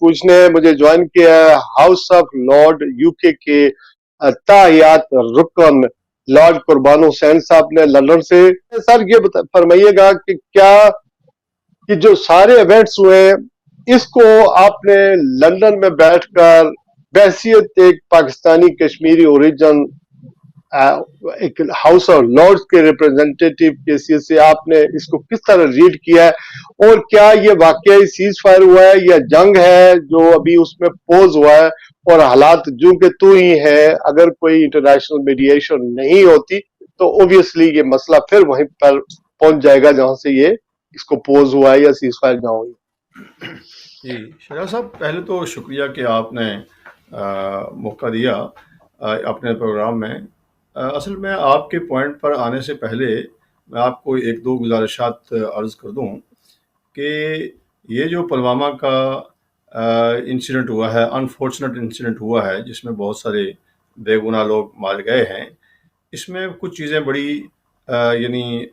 कुछ ने मुझे ज्वाइन किया है हाउस ऑफ लॉर्ड यूके के ताहियात रुकन लॉर्ड कुर्बान हुसैन साहब ने लंदन से। सर ये फरमाइएगा कि क्या कि जो सारे इवेंट्स हुए इसको आपने लंदन में बैठकर बहसियत एक पाकिस्तानी कश्मीरी ओरिजिन एक हाउस ऑफ लॉर्ड्स के रिप्रेजेंटेटिव की हैसियत से आपने इसको किस तरह रीड किया है, और क्या ये वाकई सीज फायर हुआ है या जंग है जो अभी उसमें पोज हुआ है, और हालात जो कि तू ही है, अगर कोई इंटरनेशनल मीडिएशन नहीं होती तो ओबियसली ये मसला फिर वहीं पर पहुंच जाएगा जहां से ये इसको पोज हुआ है या सीज फायर ना हुई। जी शहजाद साहब, पहले तो शुक्रिया कि आपने मौका दिया अपने प्रोग्राम में। असल में आपके पॉइंट पर आने से पहले मैं आपको एक दो गुजारिशात अर्ज़ कर दूं कि ये जो पुलवामा का इंसिडेंट हुआ है, अनफॉर्चुनेट इंसिडेंट हुआ है जिसमें बहुत सारे बेगुनाह लोग मारे गए हैं, इसमें कुछ चीज़ें बड़ी यानी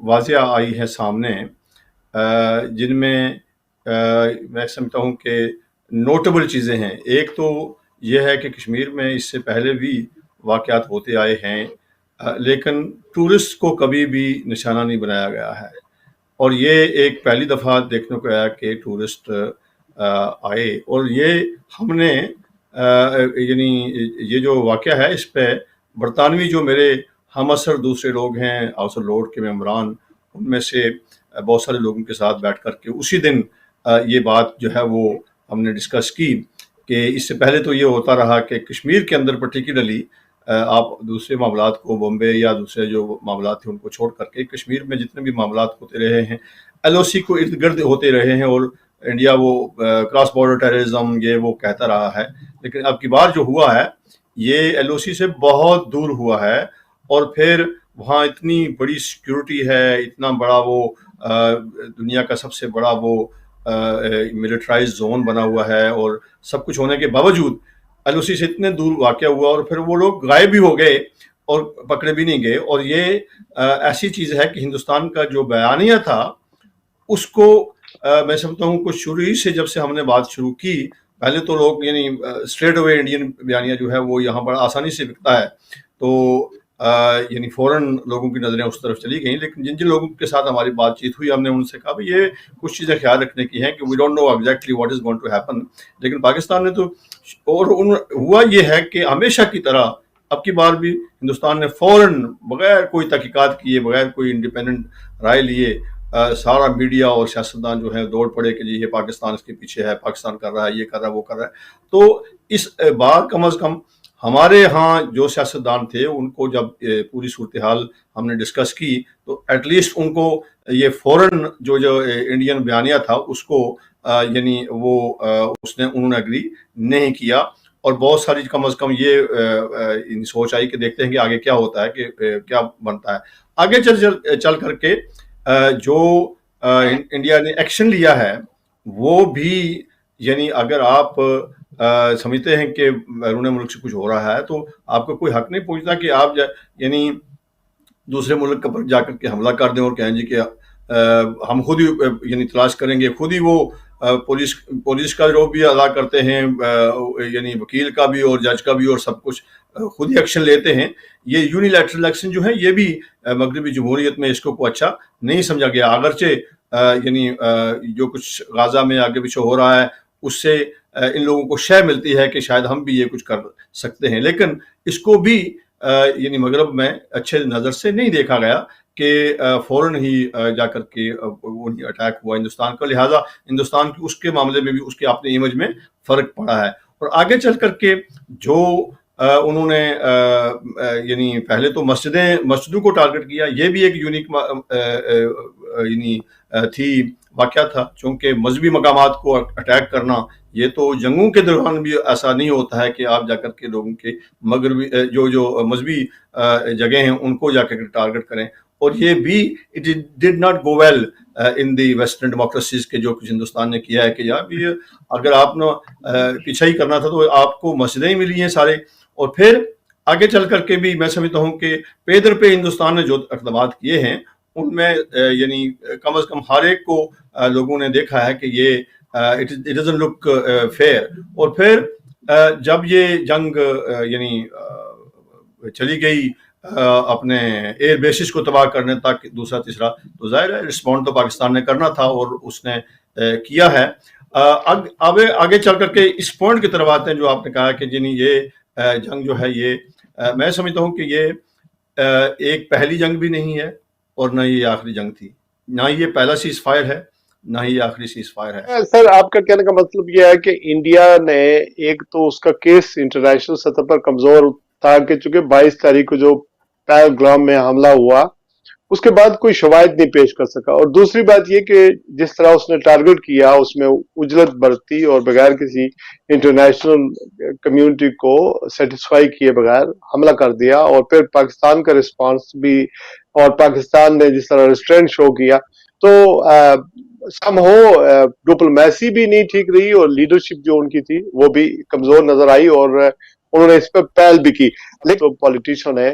वाज़िया आई हैं सामने, जिनमें मैं समझता हूँ कि नोटेबल चीज़ें हैं। एक तो यह है कि कश्मीर में इससे पहले भी वाक़यात होते आए हैं, लेकिन टूरिस्ट को कभी भी निशाना नहीं बनाया गया है, और ये एक पहली दफ़ा देखने को आया कि टूरिस्ट आए, और ये हमने यानी ये जो वाक़या है इस पे बरतानवी जो मेरे हम असर दूसरे लोग हैं हाउस ऑफ लॉर्ड के मेंबरान, उनमें से बहुत सारे लोगों के साथ बैठ कर के उसी दिन ये बात जो है वो हमने डिस्कस की कि इससे पहले तो ये होता रहा कि कश्मीर के अंदर पर्टिकुलरली आप दूसरे मामलात को, बॉम्बे या दूसरे जो मामलात थे उनको छोड़ करके कश्मीर में जितने भी मामलात होते रहे हैं LOC को इर्द गिर्द होते रहे हैं, और इंडिया वो क्रॉस बॉर्डर टेररिज्म ये वो कहता रहा है। लेकिन अब की बार जो हुआ है ये LOC से बहुत दूर हुआ है, और फिर वहाँ इतनी बड़ी सिक्योरिटी है, इतना बड़ा वो दुनिया का सबसे बड़ा वो मिलिट्राइज जोन बना हुआ है, और सब कुछ होने के बावजूद LOC से इतने दूर वाक़या हुआ, और फिर वो लोग गायब भी हो गए और पकड़े भी नहीं गए। और ये ऐसी चीज़ है कि हिंदुस्तान का जो बयानिया था उसको मैं समझता हूँ कुछ शुरू ही से जब से हमने बात शुरू की, पहले तो लोग यानी स्ट्रेट अवे इंडियन बयानिया जो है वो यहाँ पर आसानी से बिकता है, तो यानी फ़ौरन लोगों की नज़रें उस तरफ चली गई। लेकिन जिन जिन लोगों के साथ हमारी बातचीत हुई हमने उनसे कहा भाई ये कुछ चीज़ें ख्याल रखने की हैं कि we don't know exactly what is going to happen. लेकिन पाकिस्तान ने तो और हुआ ये है कि हमेशा की तरह अब की बार भी हिंदुस्तान ने फ़ौरन बगैर कोई तहकीकात किए, बगैर कोई इंडिपेंडेंट राय लिए, सारा मीडिया और सियासतदान जो है दौड़ पड़े कि जी ये पाकिस्तान इसके पीछे है, पाकिस्तान कर रहा है, ये कर रहा है, वो कर रहा है। तो इस बार कम अज़ कम हमारे यहाँ जो सियासतदान थे उनको जब पूरी सूरत हाल हमने डिस्कस की तो एटलीस्ट उनको ये फ़ौरन जो इंडियन बयानिया था उसको यानी वो उन्होंने एग्री नहीं किया, और बहुत सारी कम अज़ कम ये सोच आई कि देखते हैं कि आगे क्या होता है, कि क्या बनता है। आगे चल करके जो इंडिया ने एक्शन लिया है वो भी यानी अगर आप समझते हैं कि बैरून मुल्क से कुछ हो रहा है तो आपको कोई हक नहीं पूछता कि आप यानी दूसरे मुल्क पर जाकर के हमला कर दें और कहें जी कि हम खुद ही यानी तलाश करेंगे, खुद ही वो पुलिस का जो भी अदा करते हैं, यानी वकील का भी और जज का भी, और सब कुछ खुद ही एक्शन लेते हैं। ये यूनिलैटरल एक्शन जो है ये भी मगरबी जमहूरियत में इसको को अच्छा नहीं समझा गया, अगरचे यानी जो कुछ गाजा में आगे पीछे हो रहा है उससे इन लोगों को शय मिलती है कि शायद हम भी ये कुछ कर सकते हैं। लेकिन इसको भी यानी मगरब में अच्छे नज़र से नहीं देखा गया कि फ़ौरन ही जाकर के वो अटैक हुआ हिंदुस्तान का, लिहाजा हिंदुस्तान की उसके मामले में भी उसके अपने इमेज में फ़र्क पड़ा है। और आगे चल करके जो उन्होंने यानी पहले तो मस्जिदों को टारगेट किया, ये भी एक यूनिक यानी थी वाक़या था, चूँकि मजहबी मकामात को अटैक करना ये तो जंगों के दौरान भी ऐसा नहीं होता है कि आप जाकर के लोगों के मगरबी जो मजहबी जगह हैं उनको जाकर के टारगेट करें। और ये भी it did not go well in the western democracies के जो कुछ हिंदुस्तान ने किया है कि यार ये अगर आपने पीछा ही करना था तो आपको मस्जिदें ही मिली हैं सारे। और फिर आगे चल करके भी मैं समझता हूँ कि पेदर पे हिंदुस्तान ने जो इक़दामात किए हैं उनमें यानी कम अज़ कम हर एक को लोगों ने देखा है कि ये it doesn't look fair. اور پھر جب یہ جنگ یعنی چلی گئی اپنے ایئر بیسز کو تباہ کرنے تک دوسرا تیسرا، تو ظاہر ہے رسپونڈ تو پاکستان نے کرنا تھا اور اس نے کیا ہے. آگے چل کر کے اس پوائنٹ کی طرف آتے ہیں جو آپ نے کہا کہ جنہیں یہ جنگ جو ہے یہ میں سمجھتا ہوں کہ یہ ایک پہلی جنگ بھی نہیں ہے اور نہ یہ آخری جنگ تھی، نہ یہ پہلا سیز فائر ہے نہ ہی آخری سیز فائر ہے. سر آپ کا کہنے کا مطلب یہ ہے کہ انڈیا نے ایک تو اس کا کیس انٹرنیشنل سطح پر کمزور تھا کہ چونکہ 22 تاریخ کو جو پہلگام میں حملہ ہوا اس کے بعد کوئی شواہد نہیں پیش کر سکا، اور دوسری بات یہ کہ جس طرح اس نے ٹارگٹ کیا اس میں اجلت برتی اور بغیر کسی انٹرنیشنل کمیونٹی کو سیٹسفائی کیے بغیر حملہ کر دیا، اور پھر پاکستان کا رسپانس بھی اور پاکستان نے جس طرح ریسٹرینٹ شو کیا، تو سم ہو ڈپلومیسی بھی نہیں ٹھیک رہی اور لیڈرشپ جو ان کی تھی وہ بھی کمزور نظر آئی، اور انہوں نے اس پہ پہل بھی کی. لیکن پولیٹیشین ہے،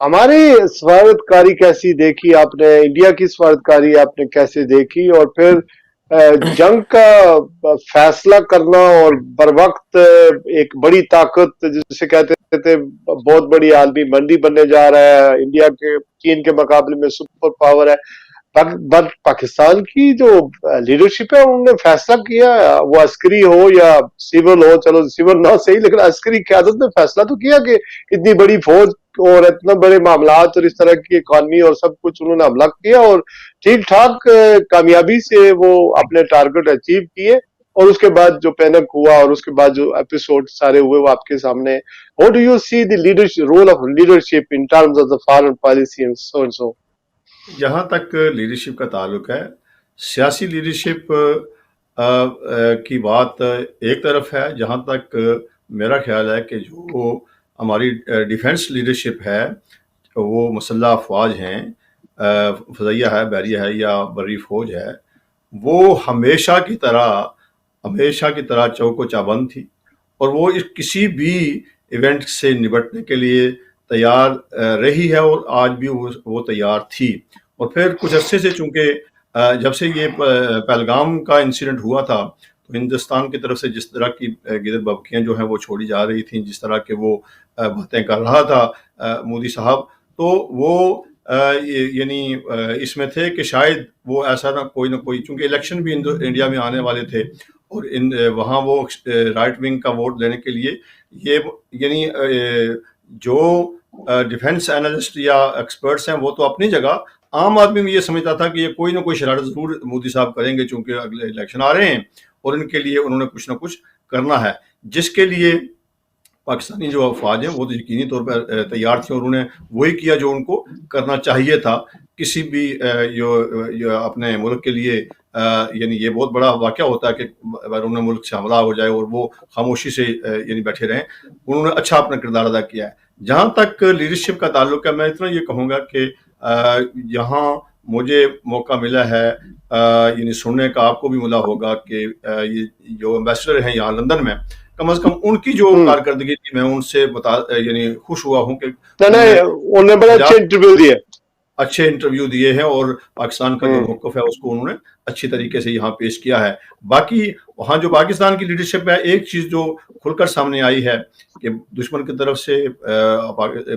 ہماری سفارتکاری کیسی دیکھی آپ نے، انڈیا کی سفارتکاری آپ نے کیسے دیکھی، اور پھر جنگ کا فیصلہ کرنا اور بر وقت ایک بڑی طاقت جسے کہتے تھے بہت بڑی عالمی منڈی بننے جا رہا ہے انڈیا کے، چین کے مقابلے میں سپر پاور ہے، بٹ پاکستان کی جو لیڈرشپ ہے انہوں نے فیصلہ کیا، وہ عسکری ہو یا سول ہو، چلو سول نہ صحیح لیکن عسکری قیادت نے فیصلہ تو کیا کہ اتنی بڑی فوج اور اتنا بڑے معاملات اور اس طرح کی اکانومی اور سب کچھ انہوں نے حملہ کیا اور ٹھیک ٹھاک کامیابی سے وہ اپنے ٹارگٹ اچیو کیے. اور اس کے بعد جو پینک ہوا اور اس کے بعد جو ایپیسوڈ سارے ہوئے وہ آپ کے سامنے. How do you see the role of leadership in terms of the foreign policy and so and so? جہاں تک لیڈرشپ کا تعلق ہے، سیاسی لیڈرشپ کی بات ایک طرف ہے، جہاں تک میرا خیال ہے کہ جو ہماری ڈیفنس لیڈرشپ ہے وہ مسلح افواج ہیں، فضائیہ ہے، بحریہ ہے یا بری فوج ہے، وہ ہمیشہ کی طرح چوک و چابند تھی اور وہ کسی بھی ایونٹ سے نبٹنے کے لیے تیار رہی ہے اور آج بھی وہ تیار تھی. اور پھر کچھ عرصے سے چونکہ جب سے یہ پہلگام کا انسیڈنٹ ہوا تھا تو ہندوستان کی طرف سے جس طرح کی گدر ببکیاں جو ہیں وہ چھوڑی جا رہی تھیں، جس طرح کہ وہ باتیں کر رہا تھا مودی صاحب، تو وہ یعنی اس میں تھے کہ شاید وہ ایسا نہ کوئی چونکہ الیکشن بھی انڈیا میں آنے والے تھے اور وہاں وہ رائٹ ونگ کا ووٹ لینے کے لیے یہ یعنی جو ڈیفنس اینالسٹ یا ایکسپرٹس ہیں وہ تو اپنی جگہ، عام آدمی بھی یہ سمجھتا تھا کہ یہ کوئی نہ کوئی شرارت ضرور مودی صاحب کریں گے چونکہ اگلے الیکشن آ رہے ہیں اور ان کے لیے انہوں نے کچھ نہ کچھ کرنا ہے، جس کے لیے پاکستانی جو افواج ہیں وہ تو یقینی طور پر تیار تھے اور انہوں نے وہی کیا جو ان کو کرنا چاہیے تھا. کسی بھی اپنے ملک کے لیے یعنی یہ بہت بڑا واقعہ ہوتا ہے کہ بیرون ملک سے حملہ ہو جائے اور وہ خاموشی سے یعنی بیٹھے رہیں. انہوں نے اچھا اپنا کردار ادا کیا ہے. جہاں تک لیڈرشپ کا تعلق ہے، میں اتنا یہ کہوں گا کہ یہاں مجھے موقع ملا ہے یعنی سننے کا، آپ کو بھی ملا ہوگا کہ یہ جو ایمبیسڈر ہیں یہاں لندن میں، کم از کم ان کی جو کارکردگی تھی میں ان سے یعنی خوش ہوا ہوں کہ انہوں نے بڑا اچھے انٹرویو دیے ہیں اور پاکستان کا جو موقف ہے اس کو انہوں نے اچھی طریقے سے یہاں پیش کیا ہے. باقی وہاں جو پاکستان کی لیڈرشپ ہے، ایک چیز جو کھل کر سامنے آئی ہے کہ دشمن کی طرف سے،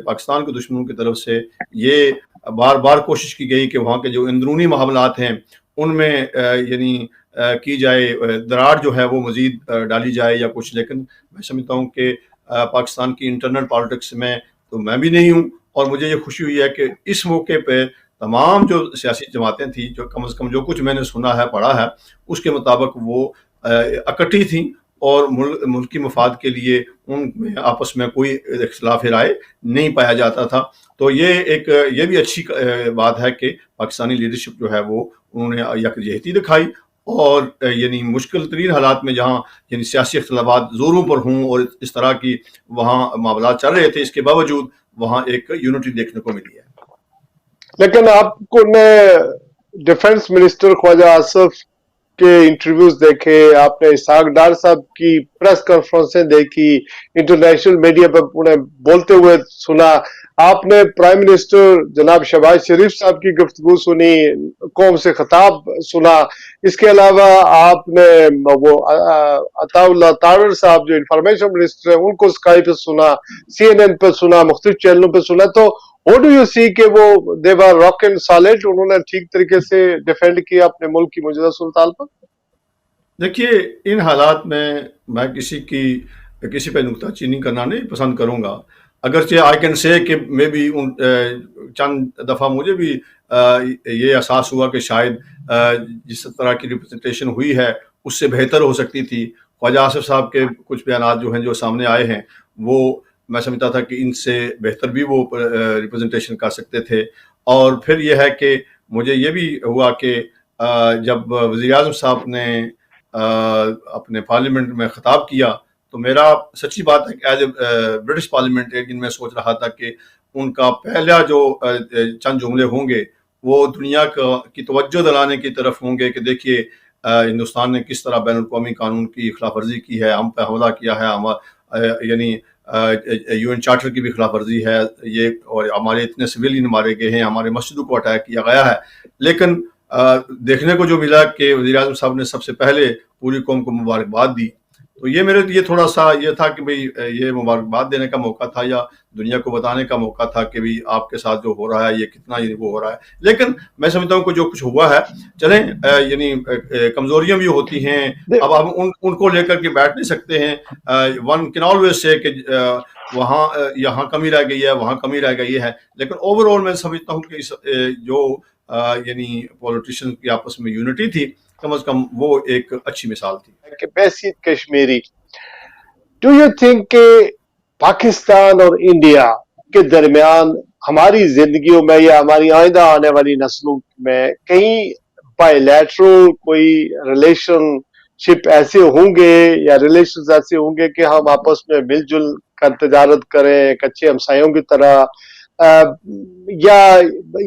پاکستان کے دشمنوں کی طرف سے یہ بار بار کوشش کی گئی کہ وہاں کے جو اندرونی معاملات ہیں ان میں یعنی کی جائے، دراڑ جو ہے وہ مزید ڈالی جائے یا کچھ. لیکن میں سمجھتا ہوں کہ پاکستان کی انٹرنل پالیٹکس میں تو میں بھی نہیں ہوں اور مجھے یہ خوشی ہوئی ہے کہ اس موقع پہ تمام جو سیاسی جماعتیں تھیں، جو کم از کم جو کچھ میں نے سنا ہے پڑھا ہے اس کے مطابق وہ اکٹھی تھیں اور ملکی مفاد کے لیے ان میں آپس میں کوئی اختلاف رائے نہیں پایا جاتا تھا. تو یہ بھی اچھی بات ہے کہ پاکستانی لیڈرشپ جو ہے وہ انہوں نے یکجہتی دکھائی اور یعنی مشکل ترین حالات میں جہاں یعنی سیاسی اختلافات زوروں پر ہوں اور اس طرح کی وہاں معاملات چل رہے تھے، اس کے باوجود وہاں ایک یونٹی دیکھنے کو ملی ہے. لیکن آپ کو نے ڈیفنس منسٹر خواجہ آصف کے انٹرویوز دیکھے، آپ نے اسحاق ڈار صاحب کی प्रेस कॉन्फ्रेंसें देखी, इंटरनेशनल मीडिया पर उन्हें बोलते हुए सुना, आपने प्राइम मिनिस्टर जनाब शहबाज शरीफ साहब की गुफ्तगू सुनी, कौम से खिताब सुना, इसके अलावा आपने वो अताउल्लाह तारर साहब जो इंफॉर्मेशन मिनिस्टर है उनको स्काई पे सुना, CNN पे सुना, मुख्तलिफ चैनलों पे सुना। तो What do you see कि वो they were rock and solid, उन्होंने ठीक तरीके से डिफेंड किया अपने मुल्क की मौजूदा सूरत पर? देखिए, इन हालात में मैं किसी पे नुक्ताचीनी करना नहीं पसंद करूँगा। अगरचे आई कैन से कि मे बी चंद दफ़ा मुझे भी ये एहसास हुआ कि शायद जिस तरह की रिप्रेजेंटेशन हुई है उससे बेहतर हो सकती थी। ख्वाजा आसिफ साहब के कुछ बयानात जो हैं जो सामने आए हैं वो मैं समझता था कि इनसे बेहतर भी वो रिप्रेजेंटेशन कर सकते थे। और फिर ये है कि मुझे ये भी हुआ कि जब वज़ीर आज़म साहब ने अपने पार्लियामेंट में खिताब किया तो मेरा सच्ची बात है कि एज ए ब्रिटिश पार्लियामेंटेरियन मैं सोच रहा था कि उनका पहला जो चंद जुमले होंगे वो दुनिया की तवज्जो दिलाने की तरफ होंगे कि देखिए हिंदुस्तान ने किस तरह बैनुल अक़वामी कानून की खिलाफ वर्जी की है, हम पे हमला किया है, यानी UN चार्टर की भी खिलाफ वर्जी है ये, और हमारे इतने सिविलियन मारे गए हैं, हमारे मस्जिदों को अटैक किया गया है। लेकिन देखने को जो मिला कि वज़ीर आज़म साहब ने सबसे पहले पूरी कौम को मुबारकबाद दी। तो ये मेरे लिए थोड़ा सा ये था कि भाई ये मुबारकबाद देने का मौका था या दुनिया को बताने का मौका था कि भाई आपके साथ जो हो रहा है ये कितना ये वो हो रहा है। लेकिन मैं समझता हूँ कि जो कुछ हुआ है चलें, यानी कमजोरियां भी होती हैं, अब हम उनको लेकर के बैठ नहीं सकते हैं। वन कैन ऑलवेज से कि वहाँ यहाँ कमी रह गई है, वहाँ कमी रह गई है, लेकिन ओवरऑल मैं समझता हूँ कि जो यानी पॉलिटिशियन की आपस में यूनिटी थी, कम से कम वो एक अच्छी मिसाल थी। Basic Kashmiri, do you think कि पाकिस्तान और इंडिया के दरमियान हमारी जिंदगियों में या हमारी आइंदा आने वाली नस्लों में कहीं बायलैटरल कोई रिलेशनशिप ऐसे होंगे या रिलेशन ऐसे होंगे कि हम आपस में मिलजुल कर तजारत करें कच्चे हमसायों की तरह, या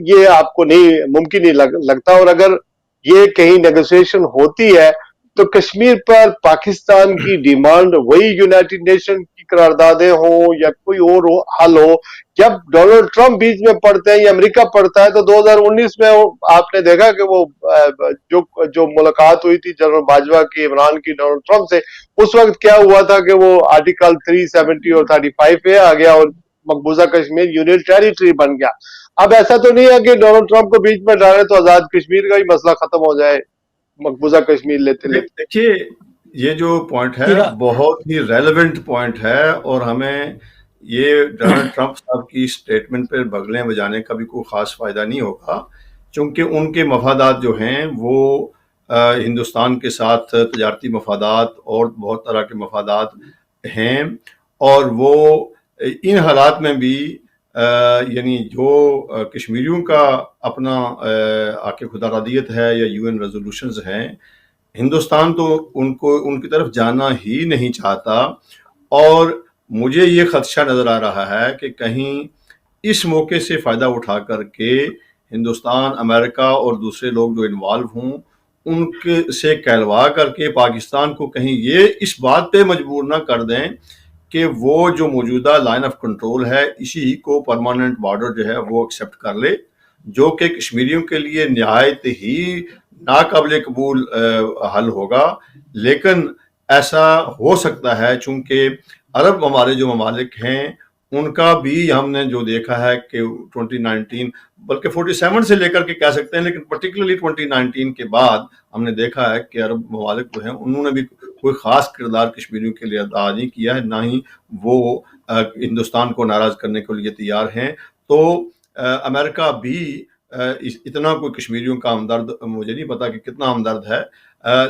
ये आपको नहीं मुमकिन नहीं लगता? और अगर ये कहीं नेगोशिएशन होती है तो कश्मीर पर पाकिस्तान की डिमांड वही यूनाइटेड नेशन की करारदादें हो या कोई और हल हो? जब डोनाल्ड ट्रंप बीच में पड़ते हैं या अमेरिका पड़ता है तो 2019 में आपने देखा कि वो जो मुलाकात हुई थी जनरल बाजवा की इमरान की डोनाल्ड ट्रंप से, उस वक्त क्या हुआ था कि वो आर्टिकल 370 और 35 पे आ गया और मकबूजा कश्मीर यूनियन टेरिटरी बन गया। अब ऐसा तो नहीं है कि डोनाल्ड ट्रंप को बीच में डाले तो आजाद कश्मीर का ही मसला खत्म हो जाए मकबूजा कश्मीर लेते लेते। देखिए, ये जो पॉइंट है बहुत ही रेलेवेंट पॉइंट है और हमें ये डोनाल्ड ट्रंप साहब की स्टेटमेंट पर बगलें बजाने का भी कोई ख़ास फ़ायदा नहीं होगा, क्योंकि उनके मफादात जो हैं वो हिंदुस्तान के साथ तजारती मफादात और बहुत तरह के मफादात हैं, और वो इन हालात में भी यानी जो कश्मीरियों का अपना आके खुदा रदियत है या UN रेजोल्यूशंस हैं, हिंदुस्तान तो उनको उनकी तरफ जाना ही नहीं चाहता। और मुझे ये खदशा नज़र आ रहा है कि कहीं इस मौके से फ़ायदा उठा करके हिंदुस्तान, अमेरिका और दूसरे लोग जो इन्वॉल्व हों उनके से कहलवा करके पाकिस्तान को कहीं ये इस बात पे मजबूर ना कर दें कि वो जो मौजूदा लाइन ऑफ कंट्रोल है इसी को परमानेंट बॉर्डर जो है वो एक्सेप्ट कर ले, जो कि कश्मीरियों के लिए निहायत ही नाकाबिल कबूल हल होगा। लेकिन ऐसा हो सकता है चूँकि अरब हमारे जो ममालिक हैं उनका भी हमने जो देखा है कि 2019 बल्कि 47 से लेकर के कह सकते हैं, लेकिन पर्टिकुलरली 2019 के बाद हमने देखा है कि अरब ममालिक जो हैं उन्होंने भी कोई ख़ास किरदार कश्मीरियों के लिए अदा नहीं किया है, ना ही वो हिंदुस्तान को नाराज़ करने के लिए तैयार हैं। तो अमेरिका भी इतना कोई कश्मीरियों का हमदर्द मुझे नहीं पता कि कितना हमदर्द है,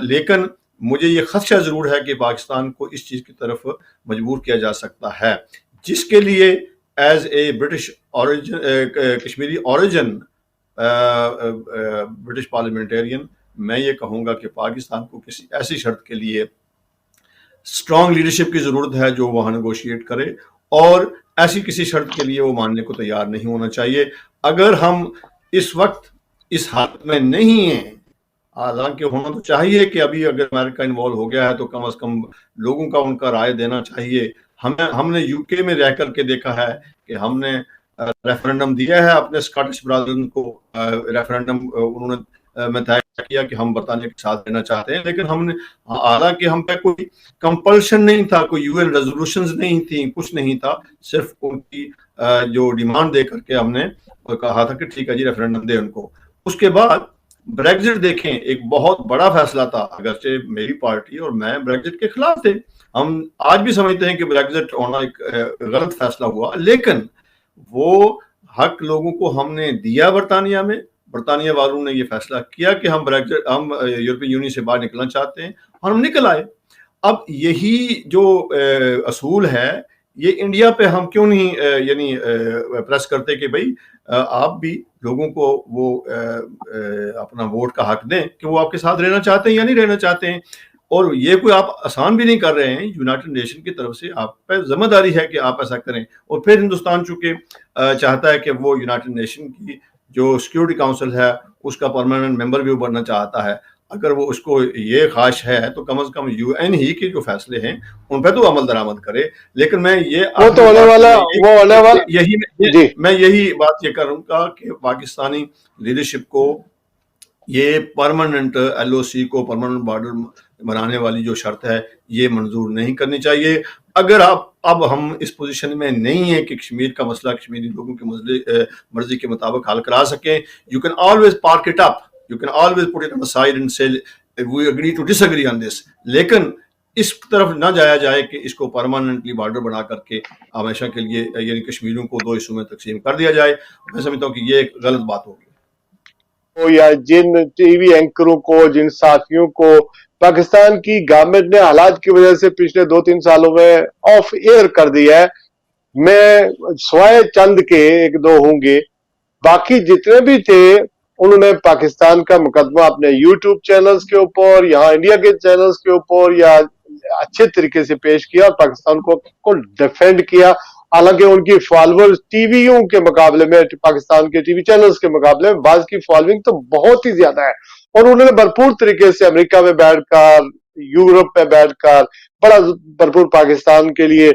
लेकिन मुझे ये खदशा ज़रूर है कि पाकिस्तान को इस चीज़ की तरफ मजबूर किया जा सकता है, जिसके लिए as a British origin Kashmiri origin British parliamentarian मैं ये कहूँगा कि पाकिस्तान को किसी ऐसी शर्त के लिए स्ट्रॉन्ग लीडरशिप की ज़रूरत है जो वहाँ नेगोशिएट करे, और ऐसी किसी शर्त के लिए वो मानने को तैयार नहीं होना चाहिए। अगर हम इस वक्त इस हालत में नहीं हैं, حالانکہ ہونا تو چاہیے کہ ابھی اگر امریکہ انوالو ہو گیا ہے تو کم از کم لوگوں کا ان کا رائے دینا چاہیے. ہم نے یو کے میں رہ کر کے دیکھا ہے کہ ہم نے ریفرنڈم دیا ہے اپنے اسکاٹش برادرن کو. ریفرنڈم انہوں نے میں طے کیا کہ ہم برطانیہ کے ساتھ رہنا چاہتے ہیں, لیکن ہم نے, حالانکہ ہم پہ کوئی کمپلشن نہیں تھا, کوئی یو این ریزولوشنز نہیں تھیں, کچھ نہیں تھا, صرف ان کی جو ڈیمانڈ دے کر کے ہم نے کہا تھا کہ ٹھیک ہے جی ریفرنڈم دے ان کو. اس کے بعد بریگزٹ دیکھیں, ایک بہت بڑا فیصلہ تھا, اگرچہ میری پارٹی اور میں بریگزٹ کے خلاف تھے, ہم آج بھی سمجھتے ہیں کہ بریگزٹ ہونا ایک غلط فیصلہ ہوا, لیکن وہ حق لوگوں کو ہم نے دیا برطانیہ میں. برطانیہ والوں نے یہ فیصلہ کیا کہ ہم یورپین یونین سے باہر نکلنا چاہتے ہیں اور ہم نکل آئے. اب یہی جو اصول ہے یہ انڈیا پہ ہم کیوں نہیں یعنی پریس کرتے کہ بھئی آپ بھی لوگوں کو وہ اپنا ووٹ کا حق دیں کہ وہ آپ کے ساتھ رہنا چاہتے ہیں یا نہیں رہنا چاہتے ہیں. اور یہ کوئی آپ آسان بھی نہیں کر رہے ہیں, یونائٹڈ نیشن کی طرف سے آپ پہ ذمہ داری ہے کہ آپ ایسا کریں. اور پھر ہندوستان چونکہ چاہتا ہے کہ وہ یونائٹڈ نیشن کی جو سیکیورٹی کاؤنسل ہے اس کا پرماننٹ ممبر بھی بننا چاہتا ہے. اگر وہ اس کو یہ خواہش ہے تو کم از کم یو این ہی کے جو فیصلے ہیں ان پہ تو عمل درآمد کرے. لیکن میں یہ وہ تو ہونے والا جی میں یہی بات یہ کروں گا کہ پاکستانی لیڈرشپ کو یہ پرماننٹ ایل او سی کو پرماننٹ بارڈر بنانے والی جو شرط ہے یہ منظور نہیں کرنی چاہیے. اگر اب ہم اس پوزیشن میں نہیں ہیں کہ کشمیر کا مسئلہ کشمیری لوگوں کی مرضی کے مطابق حل کرا سکیں, you can always park it up, you can always put it on the side and say we agree to disagree on this. لیکن اس طرف نہ جایا جائے کہ اس کو پرماننٹلی بارڈر بنا کر کے ہمیشہ کے لیے یعنی کشمیریوں کو دو حصوں میں تقسیم کر دیا جائے. میں سمجھتا ہوں کہ یہ ایک غلط بات ہوگی. یا جن ٹی وی اینکروں کو, جن صحافیوں کو پاکستان کی گورنمنٹ نے حالات کی وجہ سے پچھلے 2-3 سالوں میں آف ایئر کر دیا ہے, میں سوائے چند کے 1-2 ہوں گے, باقی جتنے بھی تھے انہوں نے پاکستان کا مقدمہ اپنے یوٹیوب چینلز کے اوپر, یہاں انڈیا کے چینلز کے اوپر یا اچھے طریقے سے پیش کیا اور پاکستان کو ڈیفینڈ کیا. حالانکہ ان کی فالوورز ٹی ویوں کے مقابلے میں, پاکستان کے ٹی وی چینلز کے مقابلے میں بعض کی فالوئنگ تو بہت ہی زیادہ ہے, اور انہوں نے بھرپور طریقے سے امریکہ میں بیٹھ کر, یورپ میں بیٹھ کر بڑا بھرپور پاکستان کے لیے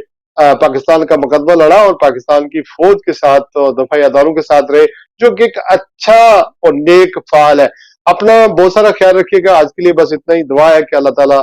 پاکستان کا مقدمہ لڑا اور پاکستان کی فوج کے ساتھ دفاعی اداروں کے ساتھ رہے, جو کہ ایک اچھا اور نیک فعال ہے. اپنا بہت سارا خیال رکھیے گا. آج کے لیے بس اتنا ہی. دعا ہے کہ اللہ تعالیٰ